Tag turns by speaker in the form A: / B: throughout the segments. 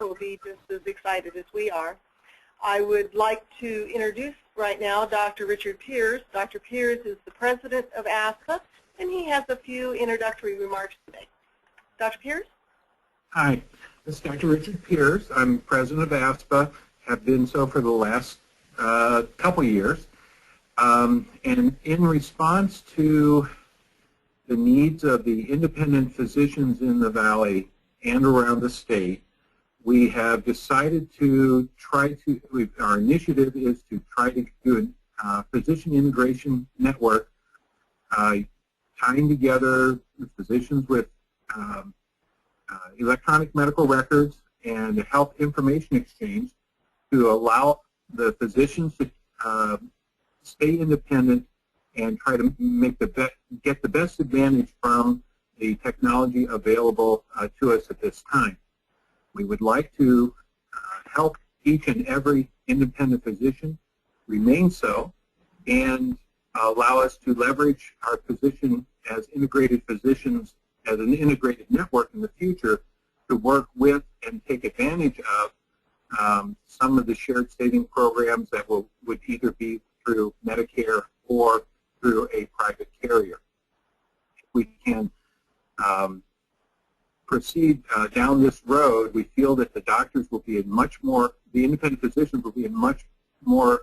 A: will be just as excited as we are. I would like to introduce right now Dr. Richard Pierce. Dr. Pierce is the president of ASPA, and he has a few introductory remarks today. Dr. Pierce?
B: Hi, this is Dr. Richard Pierce. I'm president of ASPA, have been so for the last couple years. And in response to the needs of the independent physicians in the Valley and around the state, we have decided to our initiative is to try to do a physician integration network, tying together the physicians with electronic medical records and health information exchange to allow the physicians to stay independent and try to get the best advantage from the technology available to us at this time. We would like to help each and every independent physician remain so and allow us to leverage our position as integrated physicians as an integrated network in the future to work with and take advantage of some of the shared saving programs that would either be through Medicare or through a private carrier. If we can proceed down this road, we feel that the doctors will be the independent physicians will be much more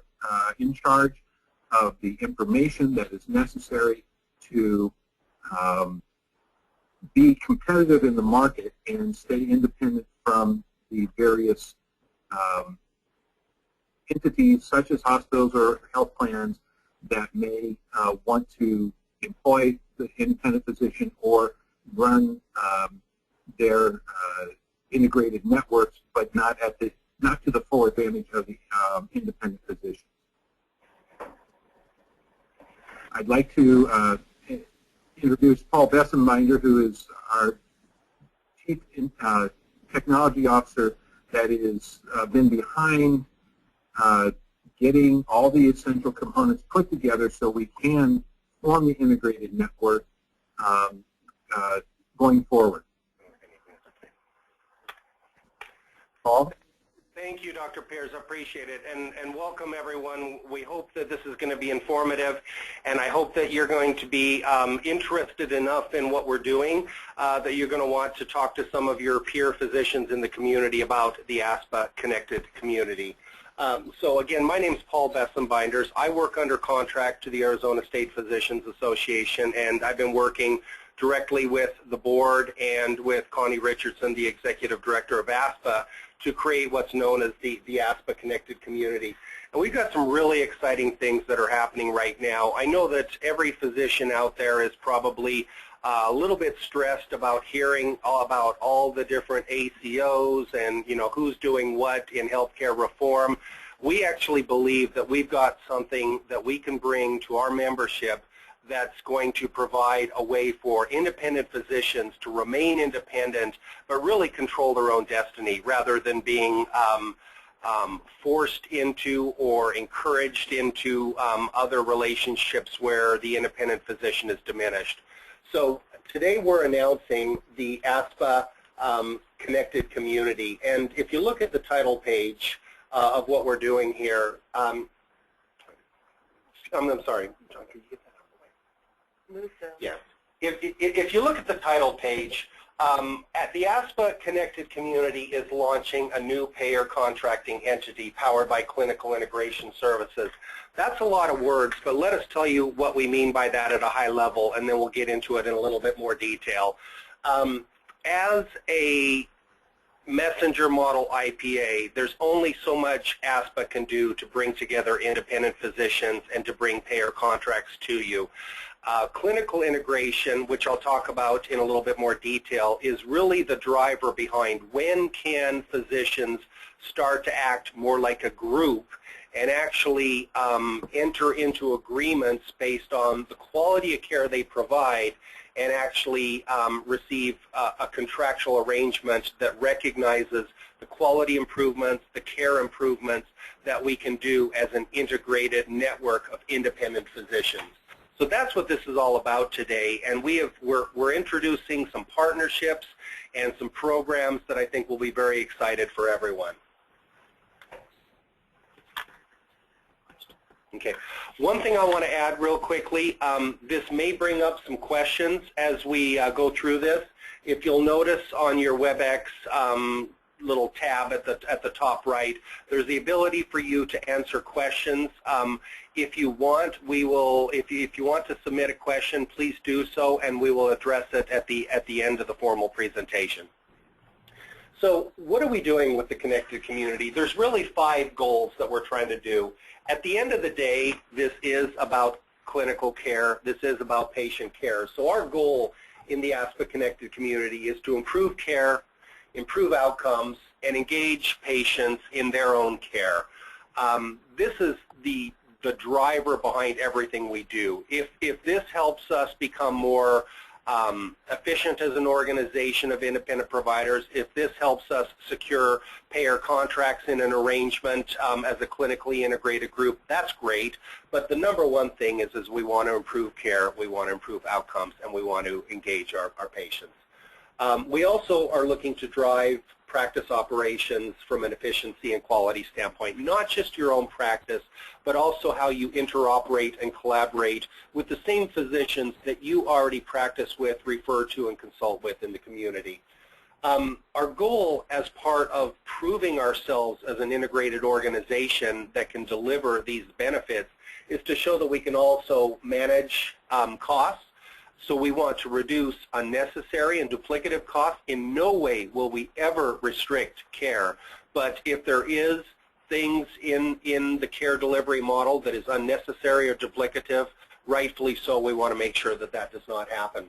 B: in charge of the information that is necessary to be competitive in the market and stay independent from the various entities such as hospitals or health plans that may want to employ the independent physician or run their integrated networks, but not to the full advantage of the independent physicians. I'd like to introduce Paul Bessenbinder, who is our Chief Technology Officer that has been behind getting all the essential components put together so we can form the integrated network going forward. Paul?
C: Thank you, Dr. Pierce. I appreciate it. And welcome, everyone. We hope that this is going to be informative, and I hope that you're going to be interested enough in what we're doing that you're going to want to talk to some of your peer physicians in the community about the ASPA Connected Community. So again, my name is Paul Bessenbinders. I work under contract to the Arizona State Physicians Association, and I've been working directly with the board and with Connie Richardson, the executive director of ASPA, to create what's known as the ASPA Connected Community. And we've got some really exciting things that are happening right now. I know that every physician out there is probably a little bit stressed about hearing about all the different ACOs and who's doing what in healthcare reform. We actually believe that we've got something that we can bring to our membership that's going to provide a way for independent physicians to remain independent but really control their own destiny rather than being forced into or encouraged into other relationships where the independent physician is diminished. So today we're announcing the ASPA Connected Community, and if you look at the title page of what we're doing here, I'm sorry, John, can you get that out of the way? Yeah. If you look at the title page, at the ASPA Connected Community is launching a new payer contracting entity powered by clinical integration services. That's a lot of words, but let us tell you what we mean by that at a high level, and then we'll get into it in a little bit more detail. As a messenger model IPA, there's only so much ASPA can do to bring together independent physicians and to bring payer contracts to you. Clinical integration, which I'll talk about in a little bit more detail, is really the driver behind when can physicians start to act more like a group and actually enter into agreements based on the quality of care they provide and actually receive a contractual arrangement that recognizes the quality improvements, the care improvements that we can do as an integrated network of independent physicians. So that's what this is all about today, and we're introducing some partnerships and some programs that I think will be very excited for everyone. Okay. One thing I want to add real quickly, this may bring up some questions as we go through this. If you'll notice on your WebEx little tab at the top right, there's the ability for you to answer questions. If you want, if you want to submit a question, please do so, and we will address it at the end of the formal presentation. So what are we doing with the connected community? There's really 5 goals that we're trying to do. At the end of the day, this is about clinical care. This is about patient care. So our goal in the ASPA Connected Community is to improve care, improve outcomes, and engage patients in their own care. This is the driver behind everything we do. If this helps us become more efficient as an organization of independent providers, if this helps us secure payer contracts in an arrangement as a clinically integrated group, that's great. But the number one thing is we want to improve care, we want to improve outcomes, and we want to engage our patients. We also are looking to drive practice operations from an efficiency and quality standpoint, not just your own practice, but also how you interoperate and collaborate with the same physicians that you already practice with, refer to, and consult with in the community. Our goal as part of proving ourselves as an integrated organization that can deliver these benefits is to show that we can also manage costs. So we want to reduce unnecessary and duplicative costs. In no way will we ever restrict care, but if there is things in the care delivery model that is unnecessary or duplicative, rightfully so, we want to make sure that that does not happen.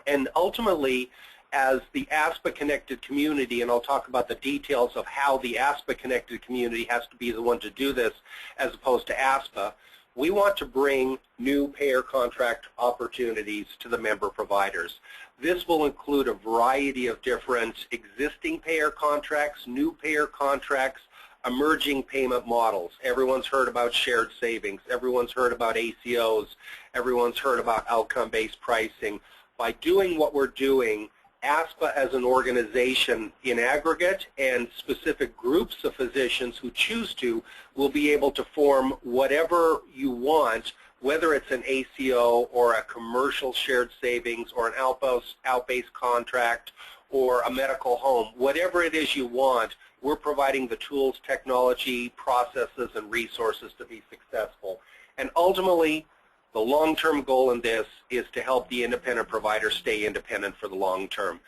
C: And ultimately, as the ASPA Connected Community, and I'll talk about the details of how the ASPA Connected Community has to be the one to do this as opposed to ASPA, we want to bring new payer contract opportunities to the member providers. This will include a variety of different existing payer contracts, new payer contracts, emerging payment models. Everyone's heard about shared savings. Everyone's heard about ACOs. Everyone's heard about outcome-based pricing. By doing what we're doing, ASPA as an organization in aggregate and specific groups of physicians who choose to will be able to form whatever you want, whether it's an ACO or a commercial shared savings or an out-based contract or a medical home. Whatever it is you want, we're providing the tools, technology, processes, and resources to be successful. And ultimately, the long-term goal in this is to help the independent provider stay independent for the long term.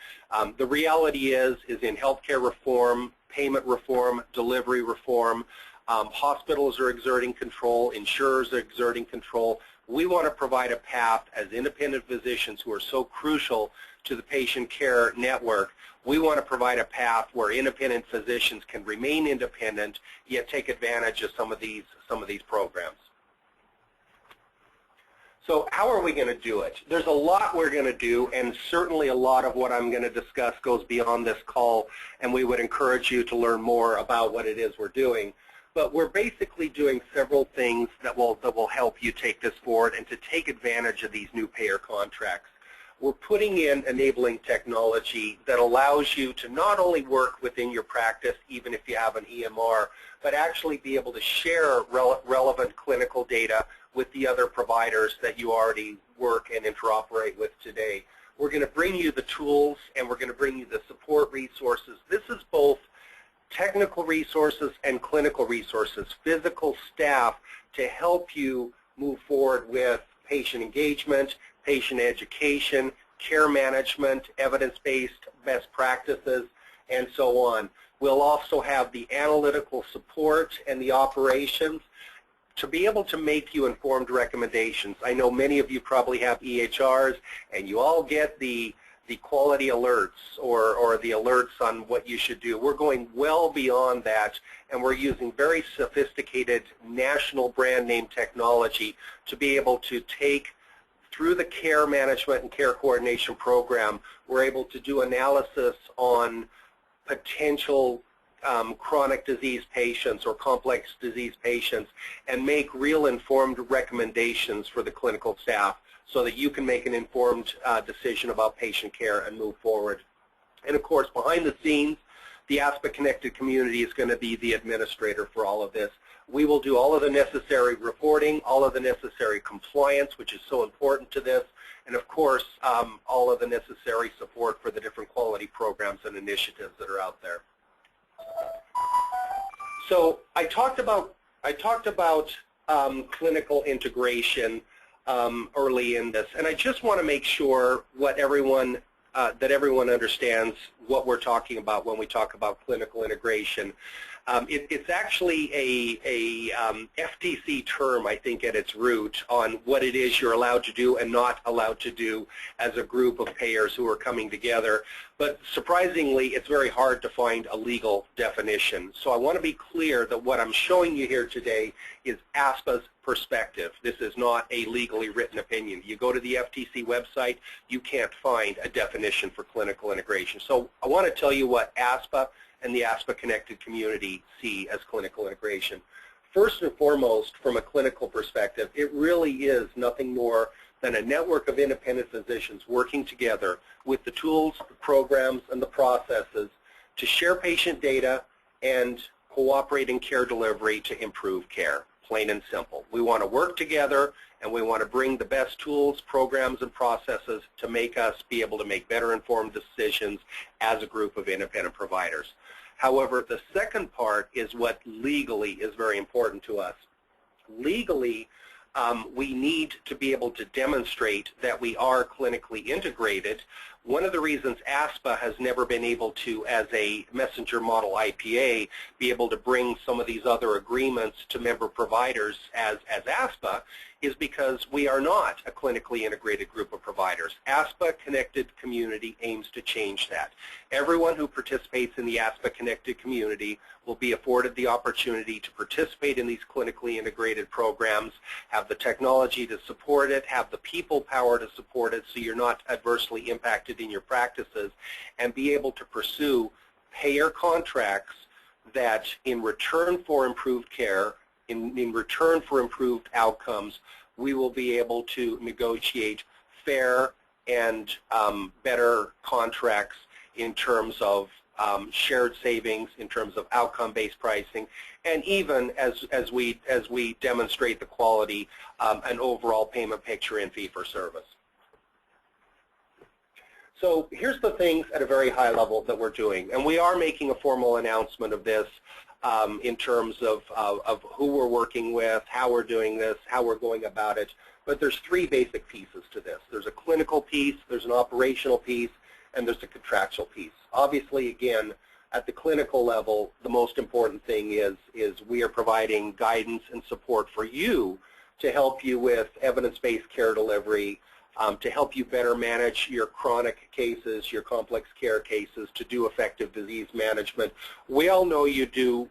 C: The reality is in healthcare reform, payment reform, delivery reform, hospitals are exerting control, insurers are exerting control. We want to provide a path as independent physicians who are so crucial to the patient care network. We want to provide a path where independent physicians can remain independent, yet take advantage of some of these programs. So how are we going to do it? There's a lot we're going to do, and certainly a lot of what I'm going to discuss goes beyond this call, and we would encourage you to learn more about what it is we're doing. But we're basically doing several things that will help you take this forward and to take advantage of these new payer contracts. We're putting in enabling technology that allows you to not only work within your practice, even if you have an EMR, but actually be able to share relevant clinical data with the other providers that you already work and interoperate with today. We're going to bring you the tools, and we're going to bring you the support resources. This is both technical resources and clinical resources, physical staff to help you move forward with patient engagement, patient education, care management, evidence-based best practices, and so on. We'll also have the analytical support and the operations to be able to make you informed recommendations. I know many of you probably have EHRs, and you all get the quality alerts or the alerts on what you should do. We're going well beyond that, and we're using very sophisticated national brand name technology to be able to take through the care management and care coordination program. We're able to do analysis on potential chronic disease patients or complex disease patients and make real informed recommendations for the clinical staff so that you can make an informed decision about patient care and move forward. And of course, behind the scenes, the ASPA Connected Community is going to be the administrator for all of this. We will do all of the necessary reporting, all of the necessary compliance, which is so important to this, and of course, all of the necessary support for the different quality programs and initiatives that are out there. So I talked about clinical integration early in this, and I just want to make sure that everyone understands what we're talking about when we talk about clinical integration. It's actually a FTC term, I think, at its root on what it is you're allowed to do and not allowed to do as a group of payers who are coming together. But surprisingly, it's very hard to find a legal definition. So I want to be clear that what I'm showing you here today is ASPA's perspective. This is not a legally written opinion. You go to the FTC website, you can't find a definition for clinical integration. So I want to tell you what ASPA and the ASPA Connected Community see as clinical integration. First and foremost, from a clinical perspective, it really is nothing more than a network of independent physicians working together with the tools, the programs, and the processes to share patient data and cooperate in care delivery to improve care, plain and simple. We want to work together, and we want to bring the best tools, programs, and processes to make us be able to make better informed decisions as a group of independent providers. However, the second part is what legally is very important to us. Legally, we need to be able to demonstrate that we are clinically integrated. One of the reasons ASPA has never been able to, as a messenger model IPA, be able to bring some of these other agreements to member providers as ASPA is because we are not a clinically integrated group of providers. ASPA Connected Community aims to change that. Everyone who participates in the ASPA Connected Community will be afforded the opportunity to participate in these clinically integrated programs, have the technology to support it, have the people power to support it so you're not adversely impacted in your practices, and be able to pursue payer contracts that in return for improved care, in return for improved outcomes, we will be able to negotiate fair and better contracts in terms of shared savings, in terms of outcome-based pricing, and even as we demonstrate the quality, an overall payment picture in fee-for-service. So here's the things at a very high level that we're doing, and we are making a formal announcement of this in terms of who we're working with, how we're doing this, how we're going about it. But there's three basic pieces to this. There's a clinical piece, there's an operational piece, and there's a contractual piece. Obviously, again, at the clinical level, the most important thing is we are providing guidance and support for you to help you with evidence-based care delivery, to help you better manage your chronic cases, your complex care cases, to do effective disease management. We all know you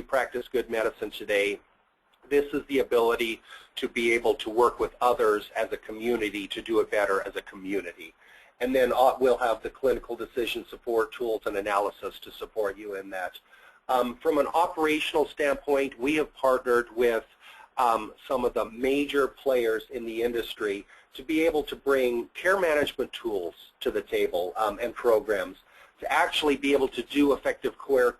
C: practice good medicine today. This is the ability to be able to work with others as a community to do it better as a community. And then we'll have the clinical decision support tools and analysis to support you in that. From an operational standpoint, we have partnered with some of the major players in the industry to be able to bring care management tools to the table and programs to actually be able to do effective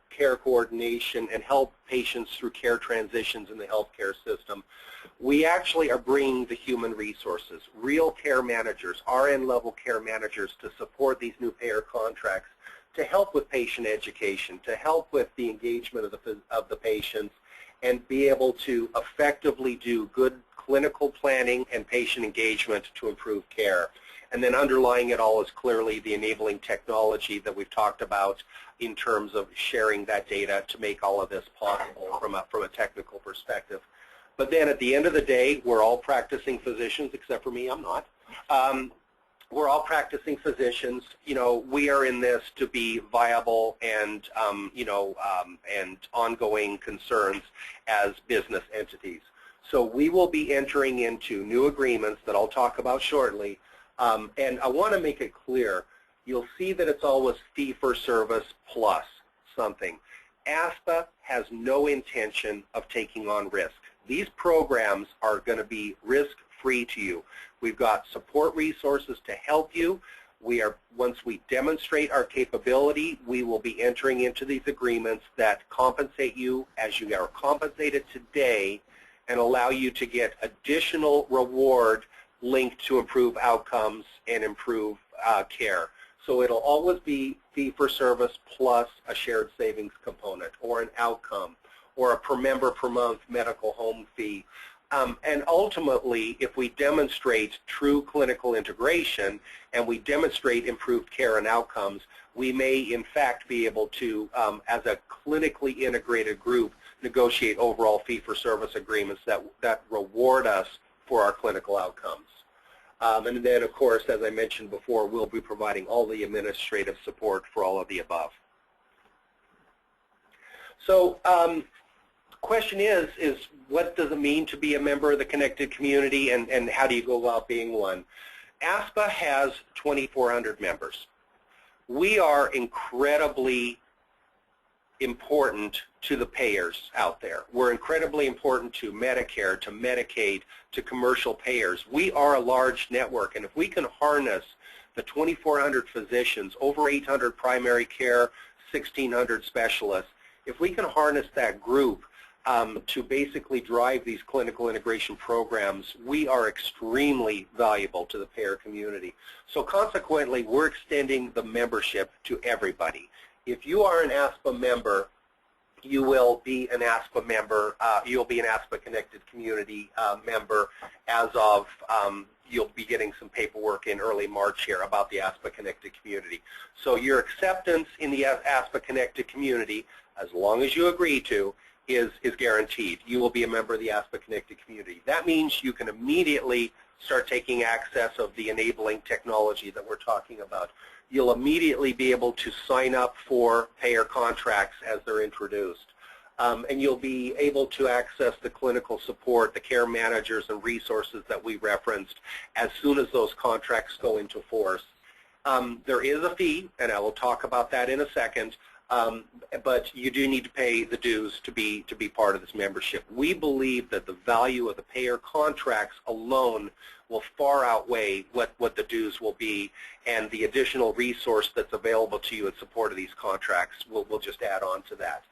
C: care coordination and help patients through care transitions in the healthcare system. We actually are bringing the human resources, real care managers, RN-level care managers to support these new payer contracts, to help with patient education, to help with the engagement of the patients, and be able to effectively do good clinical planning and patient engagement to improve care. And then underlying it all is clearly the enabling technology that we've talked about in terms of sharing that data to make all of this possible from a technical perspective. But then at the end of the day, we're all practicing physicians, except for me, I'm not. We're all practicing physicians. You know, we are in this to be viable and, and ongoing concerns as business entities. So we will be entering into new agreements that I'll talk about shortly. And I want to make it clear, you'll see that it's always fee-for-service plus something. ASPA has no intention of taking on risk. These programs are going to be risk-free to you. We've got support resources to help you. Once we demonstrate our capability, we will be entering into these agreements that compensate you as you are compensated today and allow you to get additional reward linked to improve outcomes and improve care. So it'll always be fee-for-service plus a shared savings component or an outcome or a per member per month medical home fee. And ultimately, if we demonstrate true clinical integration and we demonstrate improved care and outcomes, we may in fact be able to, as a clinically integrated group, negotiate overall fee-for-service agreements that reward us for our clinical outcomes. And then, of course, as I mentioned before, we'll be providing all the administrative support for all of the above. So, question is what does it mean to be a member of the connected community, and how do you go about being one? ASPA has 2,400 members. We are incredibly important to the payers out there. We're incredibly important to Medicare, to Medicaid, to commercial payers. We are a large network, and if we can harness the 2,400 physicians, over 800 primary care, 1,600 specialists, if we can harness that group to basically drive these clinical integration programs, we are extremely valuable to the payer community. So consequently, we're extending the membership to everybody. If you are an ASPA member, you will be an ASPA member, you'll be an ASPA Connected Community member as of, you'll be getting some paperwork in early March here about the ASPA Connected Community. So your acceptance in the ASPA Connected Community, as long as you agree to, is guaranteed. You will be a member of the ASPA Connected Community. That means you can immediately start taking access of the enabling technology that we're talking about. You'll immediately be able to sign up for payer contracts as they're introduced. And you'll be able to access the clinical support, the care managers and resources that we referenced as soon as those contracts go into force. There is a fee, and I will talk about that in a second, but you do need to pay the dues to be part of this membership. We believe that the value of the payer contracts alone will far outweigh what the dues will be, and the additional resource that's available to you in support of these contracts will just add on to that.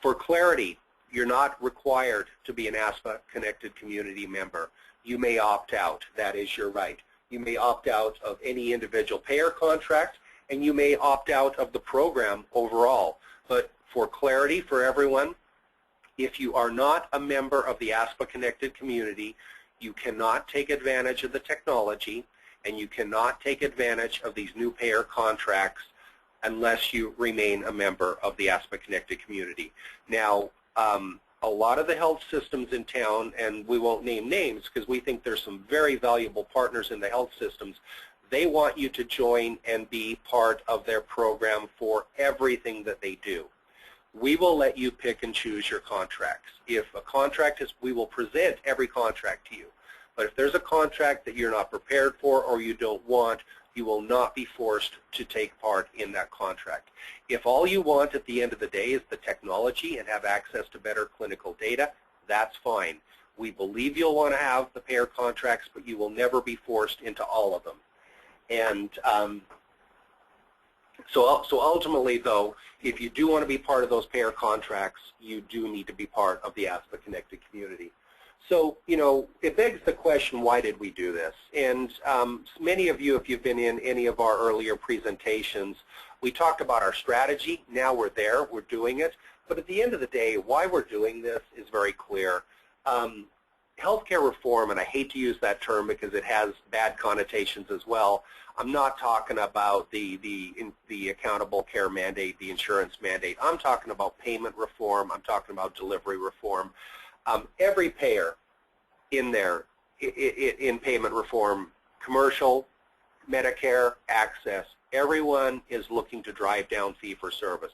C: For clarity, you're not required to be an ASPA Connected Community member. You may opt out. That is your right. You may opt out of any individual payer contract, and you may opt out of the program overall. But for clarity for everyone, if you are not a member of the ASPA Connected Community, you cannot take advantage of the technology, and you cannot take advantage of these new payer contracts unless you remain a member of the ASPA Connected Community. Now, a lot of the health systems in town, and we won't name names because we think there's some very valuable partners in the health systems, they want you to join and be part of their program for everything that they do. We will let you pick and choose your contracts. If a contract is, we will present every contract to you. But if there's a contract that you're not prepared for or you don't want, you will not be forced to take part in that contract. If all you want at the end of the day is the technology and have access to better clinical data, that's fine. We believe you'll want to have the payer contracts, but you will never be forced into all of them. And so ultimately, though, if you do want to be part of those payer contracts, you do need to be part of the ASPA Connected Community. So, you know, it begs the question, why did we do this? And many of you, if you've been in any of our earlier presentations, we talked about our strategy. Now we're there, we're doing it. But at the end of the day, why we're doing this is very clear. Healthcare reform, and I hate to use that term because it has bad connotations as well. I'm not talking about the accountable care mandate, the insurance mandate. I'm talking about payment reform. I'm talking about delivery reform. Every payer in there, in payment reform, commercial, Medicare, access, everyone is looking to drive down fee-for-service.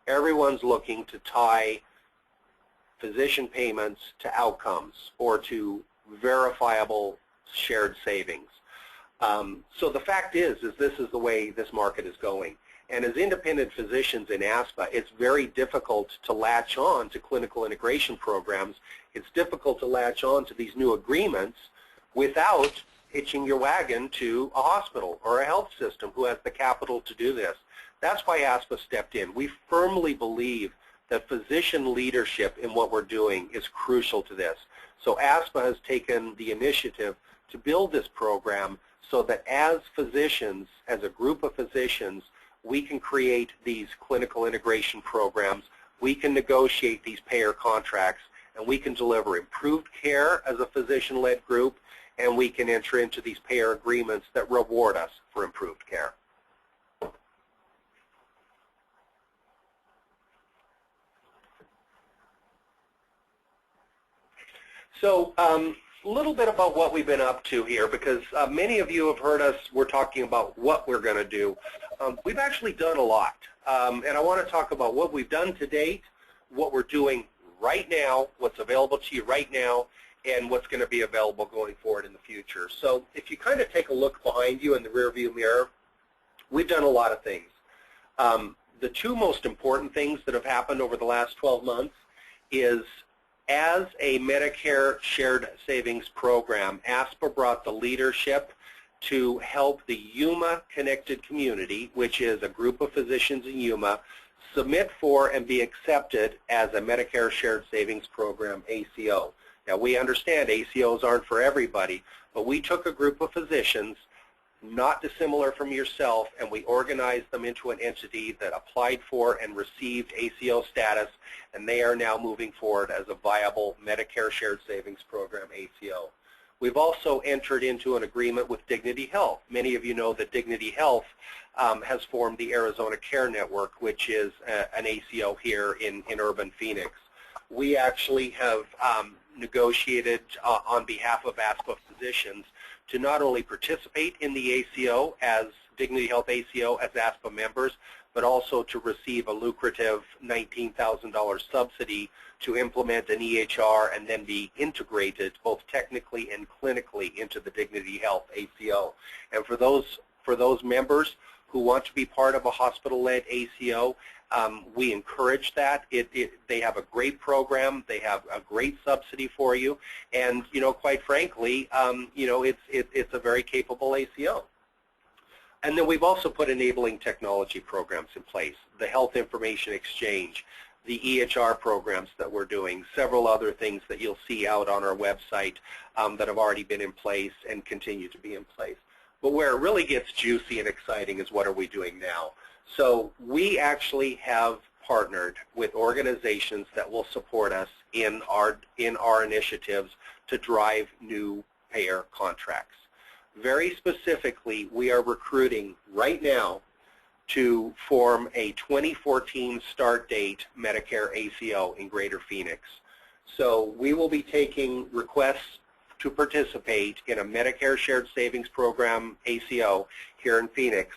C: Everyone's looking to tie physician payments to outcomes or to verifiable shared savings. So the fact is this is the way this market is going. And as independent physicians in ASPA, it's very difficult to latch on to clinical integration programs. It's difficult to latch on to these new agreements without hitching your wagon to a hospital or a health system who has the capital to do this. That's why ASPA stepped in. We firmly believe that physician leadership in what we're doing is crucial to this. So ASPA has taken the initiative to build this program so that as physicians, as a group of physicians, we can create these clinical integration programs, we can negotiate these payer contracts, and we can deliver improved care as a physician-led group, and we can enter into these payer agreements that reward us for improved care. So a little bit about what we've been up to here, because many of you have heard us, we're talking about what we're going to do. We've actually done a lot, and I want to talk about what we've done to date, what we're doing right now, what's available to you right now, and what's going to be available going forward in the future. So if you kind of take a look behind you in the rearview mirror, we've done a lot of things. The two most important things that have happened over the last 12 months is, as a Medicare shared savings program, ASPA brought the leadership to help the ASPA Connected Community, which is a group of physicians in ASPA, submit for and be accepted as a Medicare shared savings program, ACO. Now, we understand ACOs aren't for everybody, but we took a group of physicians, not dissimilar from yourself, and we organized them into an entity that applied for and received ACO status, and they are now moving forward as a viable Medicare Shared Savings Program, ACO. We've also entered into an agreement with Dignity Health. Many of you know that Dignity Health has formed the Arizona Care Network, which is an ACO here in urban Phoenix. We actually have negotiated on behalf of ASPA physicians to not only participate in the ACO as Dignity Health ACO as ASPA members, but also to receive a lucrative $19,000 subsidy to implement an EHR and then be integrated both technically and clinically into the Dignity Health ACO. And for those members who want to be part of a hospital-led ACO, we encourage that. They have a great program. They have a great subsidy for you, and quite frankly, it's a very capable ACO. And then we've also put enabling technology programs in place, the Health Information Exchange, the EHR programs that we're doing, several other things that you'll see out on our website that have already been in place and continue to be in place. But where it really gets juicy and exciting is what are we doing now. So we actually have partnered with organizations that will support us in our initiatives to drive new payer contracts. Very specifically, we are recruiting right now to form a 2014 start date Medicare ACO in Greater Phoenix. So we will be taking requests to participate in a Medicare Shared Savings Program ACO here in Phoenix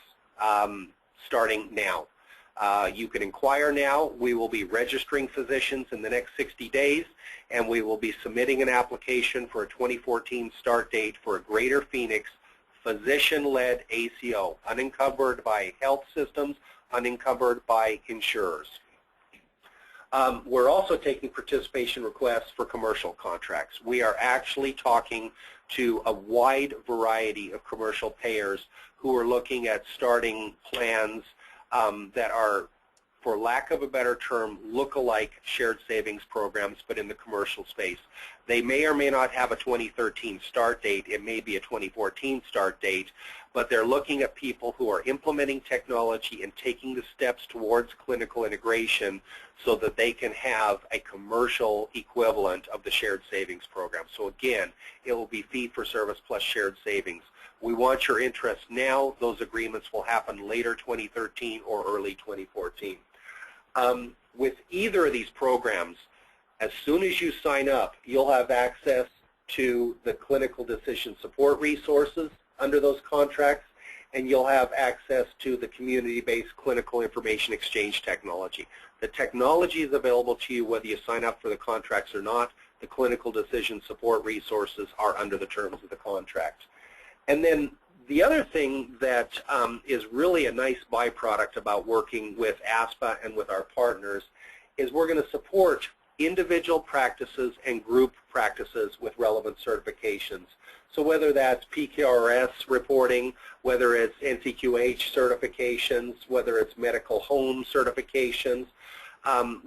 C: starting now. You can inquire now. We will be registering physicians in the next 60 days, and we will be submitting an application for a 2014 start date for a Greater Phoenix physician-led ACO, unencumbered by health systems, unencumbered by insurers. We're also taking participation requests for commercial contracts. We are actually talking to a wide variety of commercial payers who are looking at starting plans that are, for lack of a better term, look-alike shared savings programs, but in the commercial space. They may or may not have a 2013 start date. It may be a 2014 start date, but they're looking at people who are implementing technology and taking the steps towards clinical integration so that they can have a commercial equivalent of the shared savings program. So again, it will be fee-for-service plus shared savings. We want your interest now. Those agreements will happen later 2013 or early 2014. With either of these programs, as soon as you sign up, you'll have access to the clinical decision support resources under those contracts, and you'll have access to the community-based clinical information exchange technology. The technology is available to you whether you sign up for the contracts or not. The clinical decision support resources are under the terms of the contract. And then the other thing that is really a nice byproduct about working with ASPA and with our partners is we're going to support individual practices and group practices with relevant certifications. So whether that's PQRS reporting, whether it's NCQH certifications, whether it's medical home certifications,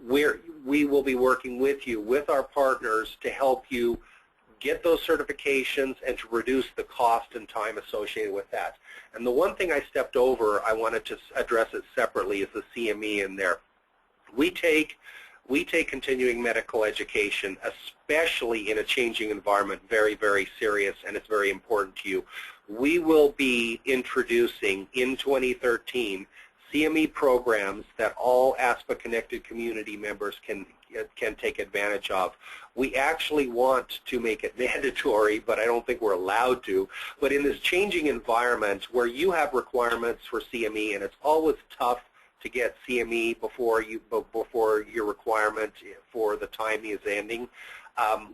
C: we will be working with you, with our partners, to help you get those certifications and to reduce the cost and time associated with that. And the one thing I stepped over, I wanted to address it separately, is the CME in there. We take continuing medical education, especially in a changing environment, very, very serious, and it's very important to you. We will be introducing in 2013 CME programs that all ASPA Connected Community members can take advantage of. We actually want to make it mandatory, but I don't think we're allowed to. But in this changing environment where you have requirements for CME, and it's always tough to get CME before your requirement for the time is ending,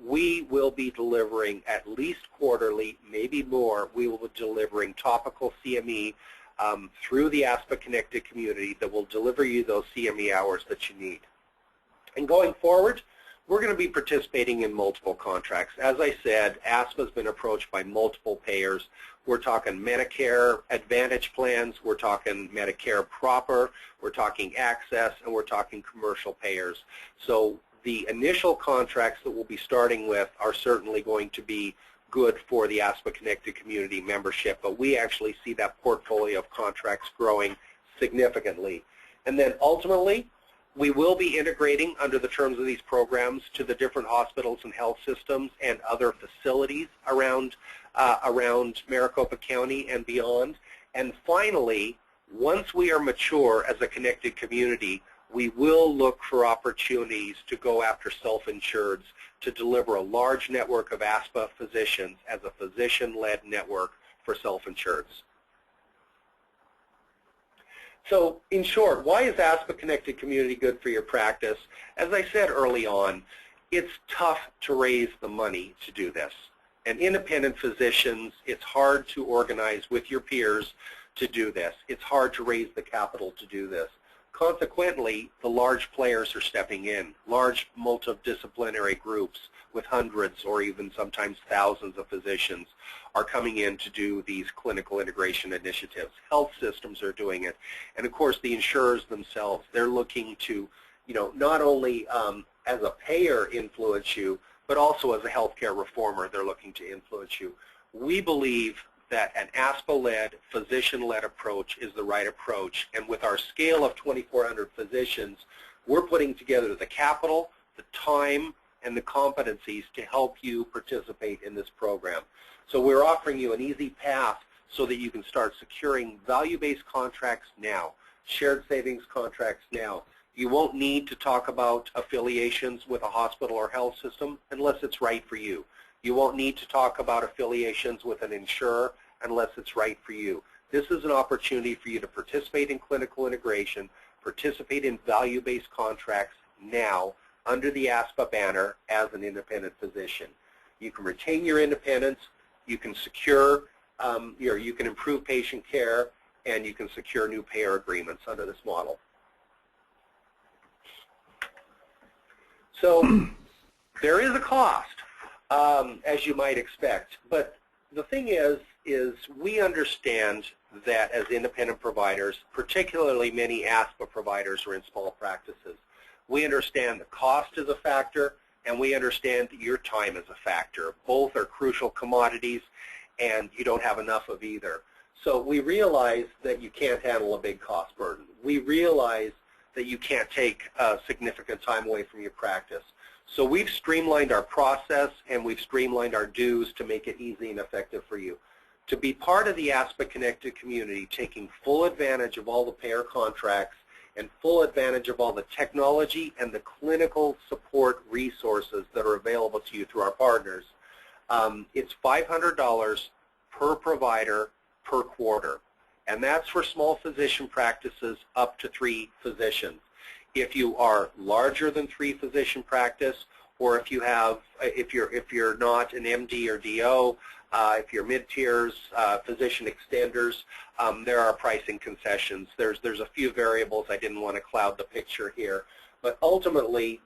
C: we will be delivering at least quarterly, maybe more. We will be delivering topical CME through the ASPA Connected Community that will deliver you those CME hours that you need. And going forward, we're going to be participating in multiple contracts. As I said, ASPA has been approached by multiple payers. We're talking Medicare Advantage plans, we're talking Medicare proper, we're talking access, and we're talking commercial payers. So the initial contracts that we'll be starting with are certainly going to be good for the ASPA Connected Community membership, but we actually see that portfolio of contracts growing significantly. And then ultimately, we will be integrating under the terms of these programs to the different hospitals and health systems and other facilities around Maricopa County and beyond. And finally, once we are mature as a connected community, we will look for opportunities to go after self-insureds to deliver a large network of ASPA physicians as a physician-led network for self-insureds. So in short, why is ASPA Connected Community good for your practice? As I said early on, it's tough to raise the money to do this. And independent physicians, it's hard to organize with your peers to do this. It's hard to raise the capital to do this. Consequently, the large players are stepping in. Large multidisciplinary groups with hundreds or even sometimes thousands of physicians are coming in to do these clinical integration initiatives. Health systems are doing it. And of course, the insurers themselves, they're looking to, not only as a payer influence you, but also as a healthcare reformer, they're looking to influence you. We believe that an ASPA-led, physician-led approach is the right approach. And with our scale of 2,400 physicians, we're putting together the capital, the time, and the competencies to help you participate in this program. So we're offering you an easy path so that you can start securing value-based contracts now, shared savings contracts now. You won't need to talk about affiliations with a hospital or health system unless it's right for you. You won't need to talk about affiliations with an insurer unless it's right for you. This is an opportunity for you to participate in clinical integration, participate in value-based contracts now under the ASPA banner as an independent physician. You can retain your independence, you can secure, you can improve patient care, and you can secure new payer agreements under this model. So there is a cost, as you might expect, but the thing is we understand that as independent providers, particularly many ASPA providers are in small practices. We understand the cost is a factor, and we understand that your time is a factor. Both are crucial commodities, and you don't have enough of either. So we realize that you can't handle a big cost burden. We realize that you can't take significant time away from your practice. So we've streamlined our process, and we've streamlined our dues to make it easy and effective for you. To be part of the ASPA Connected Community, taking full advantage of all the payer contracts and full advantage of all the technology and the clinical support resources that are available to you through our partners, it's $500 per provider per quarter. And that's for small physician practices up to 3 physicians. If you are larger than 3 physician practice, or if you have, if you're not an MD or DO, if you're mid-tiers, physician extenders, there are pricing concessions. There's a few variables. I didn't want to cloud the picture here, but ultimately,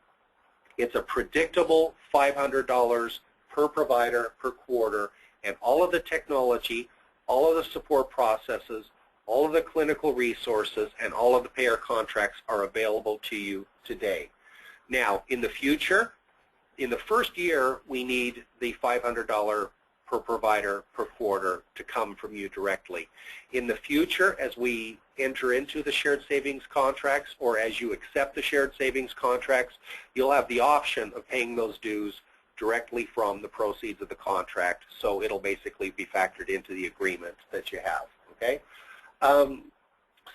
C: It's a predictable $500 per provider per quarter, and all of the technology, all of the support processes, all of the clinical resources, and all of the payer contracts are available to you today. Now, in the future, in the first year, we need the $500 per provider per quarter to come from you directly. In the future, as we enter into the shared savings contracts, or as you accept the shared savings contracts, you'll have the option of paying those dues directly from the proceeds of the contract, so it'll basically be factored into the agreement that you have, okay?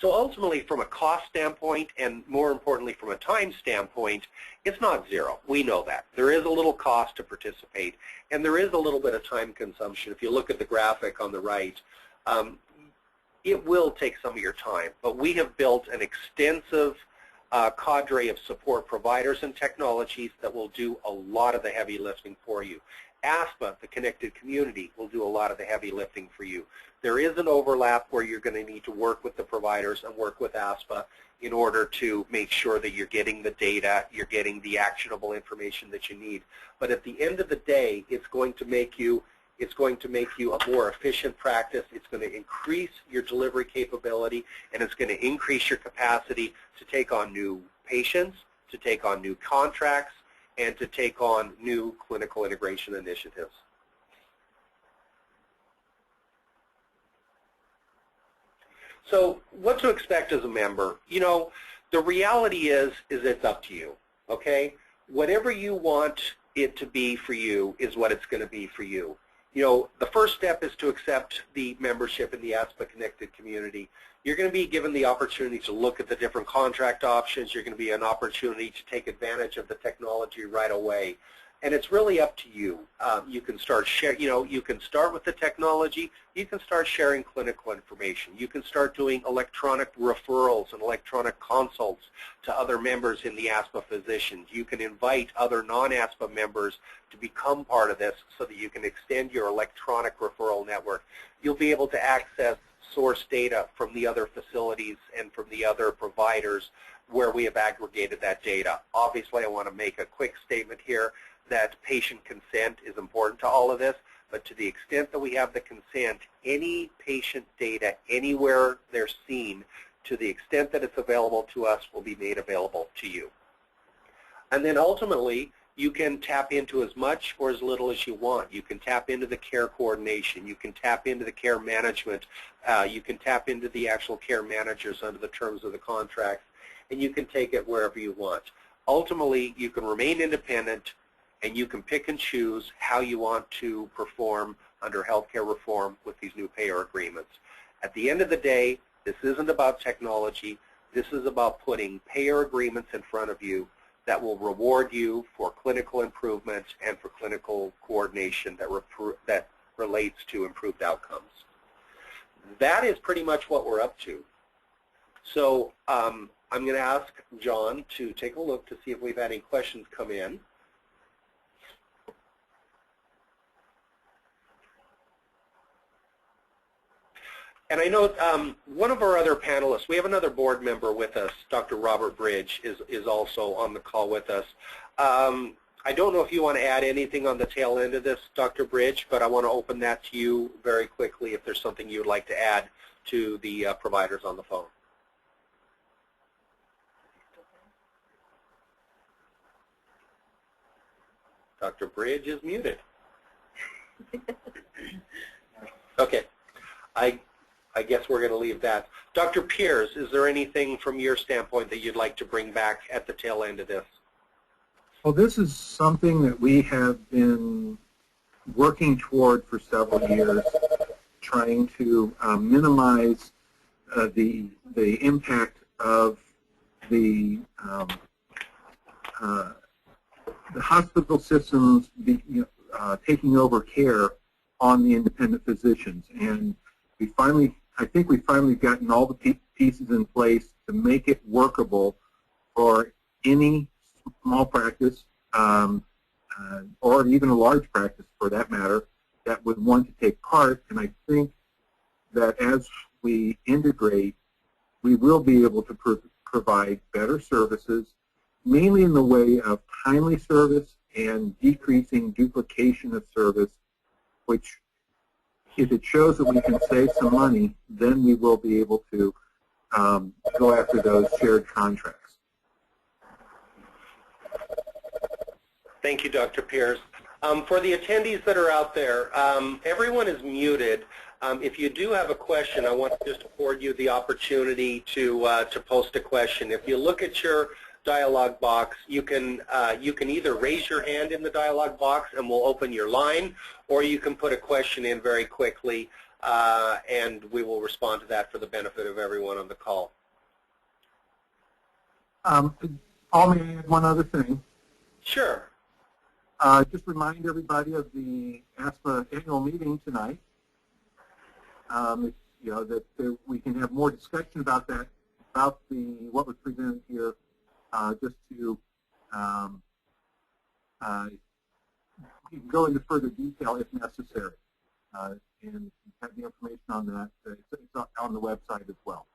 C: So ultimately, from a cost standpoint, and more importantly from a time standpoint, it's not zero. We know that. There is a little cost to participate, and there is a little bit of time consumption. If you look at the graphic on the right, it will take some of your time, but we have built an extensive cadre of support providers and technologies that will do a lot of the heavy lifting for you. ASPA, the Connected Community, will do a lot of the heavy lifting for you. There is an overlap where you're going to need to work with the providers and work with ASPA in order to make sure that you're getting the data, you're getting the actionable information that you need. But at the end of the day, it's going to make you a more efficient practice. It's going to increase your delivery capability, and it's going to increase your capacity to take on new patients, to take on new contracts, and to take on new clinical integration initiatives. So what to expect as a member? You know, the reality is it's up to you, okay? Whatever you want it to be for you is what it's going to be for you. You know, the first step is to accept the membership in the ASPA Connected Community. You're going to be given the opportunity to look at the different contract options. You're going to be an opportunity to take advantage of the technology right away. And it's really up to you. You can start you can start with the technology. You can start sharing clinical information. You can start doing electronic referrals and electronic consults to other members in the ASPA physicians. You can invite other non-ASPA members to become part of this so that you can extend your electronic referral network. You'll be able to access source data from the other facilities and from the other providers where we have aggregated that data. Obviously, I want to make a quick statement here that patient consent is important to all of this, but to the extent that we have the consent, any patient data anywhere they're seen, to the extent that it's available to us, will be made available to you. And then ultimately, you can tap into as much or as little as you want. You can tap into the care coordination. You can tap into the care management. You can tap into the actual care managers under the terms of the contract, and you can take it wherever you want. Ultimately, you can remain independent, and you can pick and choose how you want to perform under healthcare reform with these new payer agreements. At the end of the day, this isn't about technology. This is about putting payer agreements in front of you that will reward you for clinical improvements and for clinical coordination that relates to improved outcomes. That is pretty much what we're up to. So I'm going to ask John to take a look to see if we've had any questions come in. And I know one of our other panelists, we have another board member with us, Dr. Robert Bridge, is also on the call with us. I don't know if you want to add anything on the tail end of this, Dr. Bridge, but I want to open that to you very quickly if there's something you would like to add to the providers on the phone. Dr. Bridge is muted. Okay. I guess we're going to leave that. Dr. Piers, is there anything from your standpoint that you'd like to bring back at the tail end of this?
B: Well, this is something that we have been working toward for several years, trying to minimize the impact of the hospital systems taking over care on the independent physicians. And I think we finally gotten all the pieces in place to make it workable for any small practice or even a large practice for that matter that would want to take part. And I think that as we integrate, we will be able to provide better services mainly in the way of timely service and decreasing duplication of service, which if it shows that we can save some money, then we will be able to go after those shared contracts.
C: Thank you, Dr. Pierce. For the attendees that are out there, everyone is muted. If you do have a question, I want to just afford you the opportunity to post a question. If you look at your dialog box, you can either raise your hand in the dialog box and we'll open your line, or you can put a question in very quickly and we will respond to that for the benefit of everyone on the call.
B: Paul, may I add one other thing?
C: Sure.
B: Just remind everybody of the ASPA annual meeting tonight. You know, that we can have more discussion about that, about what was presented here, just to go into further detail if necessary, and have the information on that. It's on the website as well.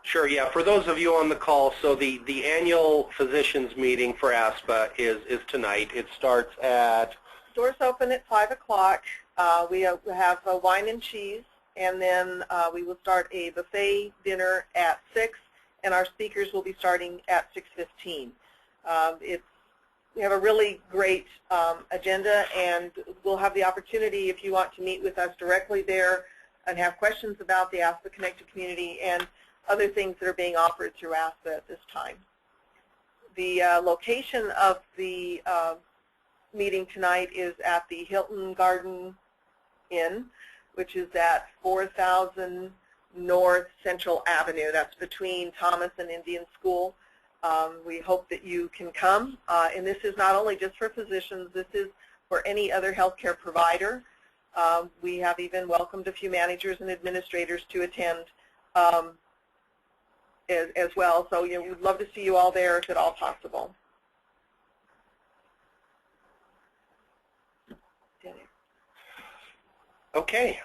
C: Sure, yeah. For those of you on the call, so the annual physicians meeting for ASPA is tonight. It starts at...
A: Doors open at 5 o'clock. We have a wine and cheese, and then we will start a buffet dinner at 6, and our speakers will be starting at 6:15. We have a really great agenda, and we'll have the opportunity, if you want to meet with us directly there and have questions about the ASPA Connected Community and other things that are being offered through ASPA at this time. The location of the meeting tonight is at the Hilton Garden Inn, which is at 4000 North Central Avenue. That's between Thomas and Indian School. We hope that you can come. And this is not only just for physicians, this is for any other healthcare provider. We have even welcomed a few managers and administrators to attend as well. So we'd love to see you all there if at all possible.
C: Okay,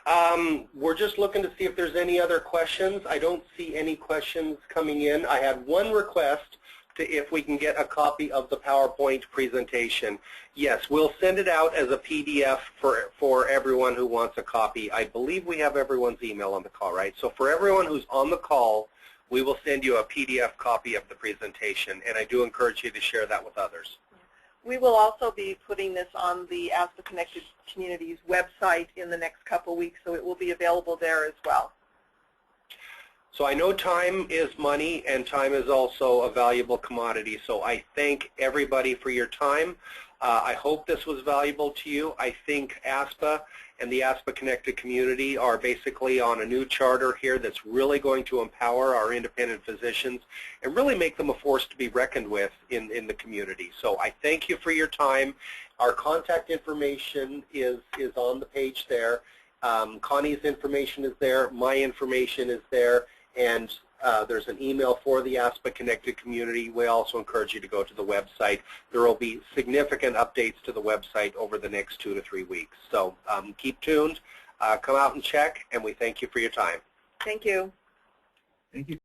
C: we're just looking to see if there's any other questions. I don't see any questions coming in. I had one request to if we can get a copy of the PowerPoint presentation. Yes, we'll send it out as a PDF for everyone who wants a copy. I believe we have everyone's email on the call, right? So for everyone who's on the call, we will send you a PDF copy of the presentation, and I do encourage you to share that with others.
A: We will also be putting this on the ASPA Connected Community's website in the next couple weeks, so it will be available there as well.
C: So I know time is money, and time is also a valuable commodity, so I thank everybody for your time. I hope this was valuable to you. I think ASPA and the ASPA Connected Community are basically on a new charter here that's really going to empower our independent physicians and really make them a force to be reckoned with in the community. So I thank you for your time. Our contact information is on the page there. Connie's information is there. My information is there. And there's an email for the ASPA Connected Community. We also encourage you to go to the website. There will be significant updates to the website over the next 2 to 3 weeks. So keep tuned, come out and check, and we thank you for your time.
A: Thank you.
B: Thank you.